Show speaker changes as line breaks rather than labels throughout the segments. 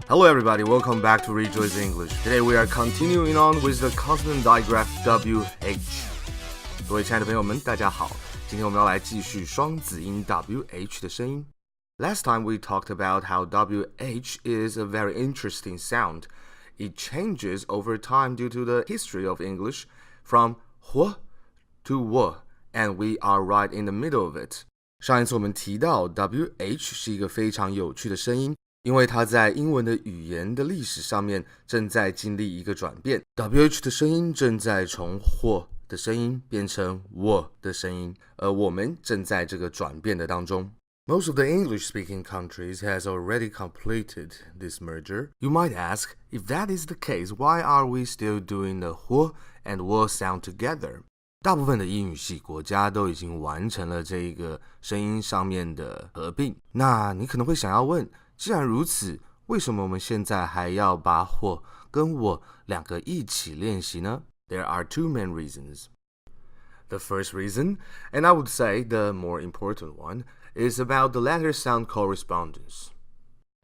Hello everybody, welcome back to Rejoice English. Today we are continuing on with the consonant digraph WH. 各位亲爱的朋友们，大家好，今天我们要来继续双子音 WH 的声音。Last time we talked about how WH is a very interesting sound. It changes over time due to the history of English from H to W, and we are right in the middle of it. 上一次我们提到 WH 是一个非常有趣的声音，因为它在英文的语言的历史上面正在经历一个转变。WH 的声音正在从 H 的声音变成 W 的声音，而我们正在这个转变的当中。Most of the English-speaking countries has already completed this merger. You might ask, if that is the case, why are we still doing the H and W sound together? 大部分的英语系国家都已经完成了这个声音上面的合并。那你可能会想要问，既然如此，为什么我们现在还要把 H 跟 W 两个一起练习呢？ There are two main reasons. The first reason, and I would say the more important one, is about the letter sound correspondence.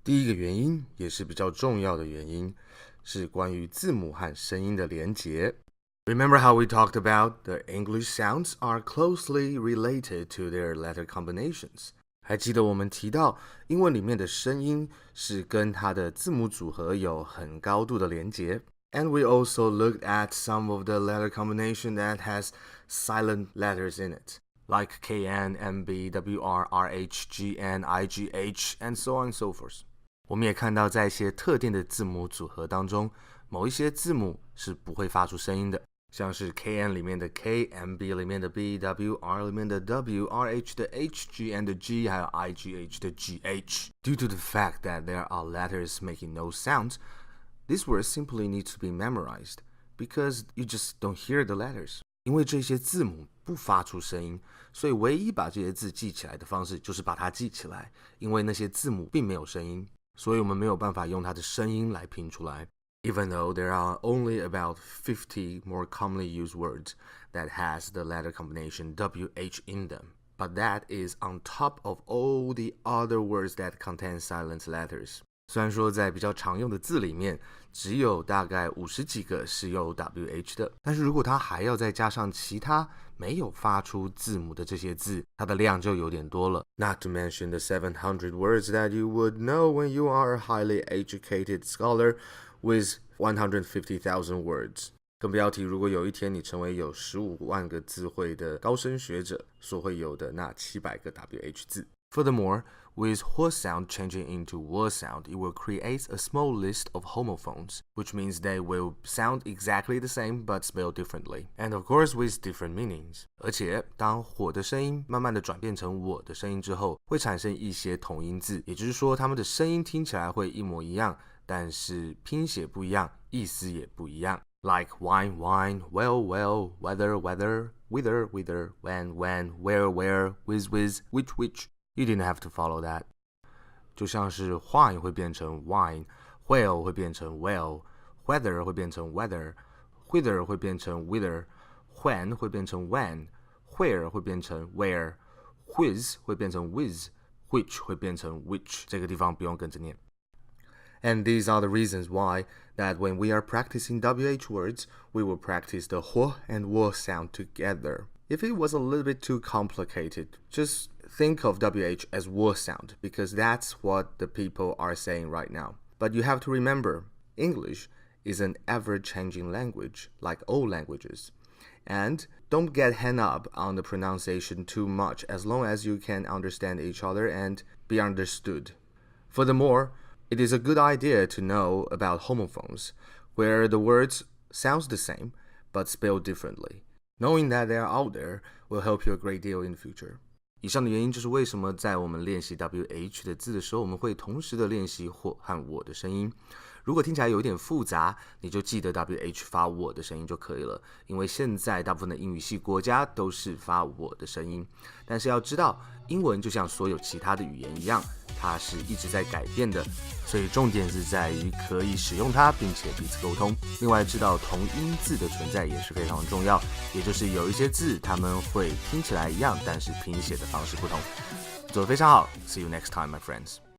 第一个原因，也是比较重要的原因，是关于字母和声音的连结。Remember how we talked about the English sounds are closely related to their letter combinations? 还记得我们提到英文里面的声音是跟它的字母组合有很高度的连结。And we also looked at some of the letter combination that has silent letters in it, like KN, MB, WR, RH, GN, IGH, and so on and so forth. 我们也看到在一些特定的字母组合当中，某一些字母是不会发出声音的，像是 KN 里面的 K、MB 里面的 B、WR 里面的 W、RH 的 H、GN 的 G， 还有 IGH 的 GH. Due to the fact that there are letters making no sound, these words simply need to be memorized because you just don't hear the letters. 因为这些字母不发出声音，所以唯一把这些字记起来的方式就是把它记起来，因为那些字母并没有声音，所以我们没有办法用它的声音来拼出来。Even though there are only about 50 more commonly used words that has the letter combination WH in them, but that is on top of all the other words that contain silent letters. 虽然说在比较常用的字里面只有大概50几个是有 WH 的，但是如果它还要再加上其他没有发出字母的这些字，它的量就有点多了。Not to mention the 700 words that you would know when you are a highly educated scholar with 150,000 words. 更不要提如果有一天你成为有15万个字汇的高深学者所会有的那700个 WH 字。Furthermore, with H sound changing into W sound, it will create a small list of homophones, which means they will sound exactly the same but spell differently, and of course with different meanings. 而且当火的声音慢慢的转变成我的声音之后，会产生一些同音字，也就是说它们的声音听起来会一模一样，但是拼写不一样，意思也不一样。Like wine, wine, well, well, weather, weather, wither, wither, when, when, where, where, whiz, whiz, which, which.You didn't have to follow that. 就像是 wine 会变成 wine, whale 会变成 whale, weather 会变成 weather, wither 会变成 wither, when 会变成 when, where 会变成 where, whiz 会变成 whiz, which 会变成 which. 这个地方不用跟着念。And these are the reasons why that when we are practicing WH words, we will practice the H and W sound together. If it was a little bit too complicated, just think of WH as W sound because that's what the people are saying right now. But you have to remember, English is an ever-changing language like all languages. And don't get hung up on the pronunciation too much as long as you can understand each other and be understood. Furthermore, it is a good idea to know about homophones, where the words sound the same but spelled differently. Knowing that they are out there will help you a great deal in the future. 以上的原因就是为什么在我们练习 WH 的字的时候，我们会同时的练习或和我的声音。如果听起来有一点复杂，你就记得 WH 发我的声音就可以了，因为现在大部分的英语系国家都是发我的声音。但是要知道，英文就像所有其他的语言一样，它是一直在改变的，所以重点是在于可以使用它，并且彼此沟通。另外，知道同音字的存在也是非常重要，也就是有一些字它们会听起来一样，但是拼写的方式不同。做得非常好 ，See you next time, my friends.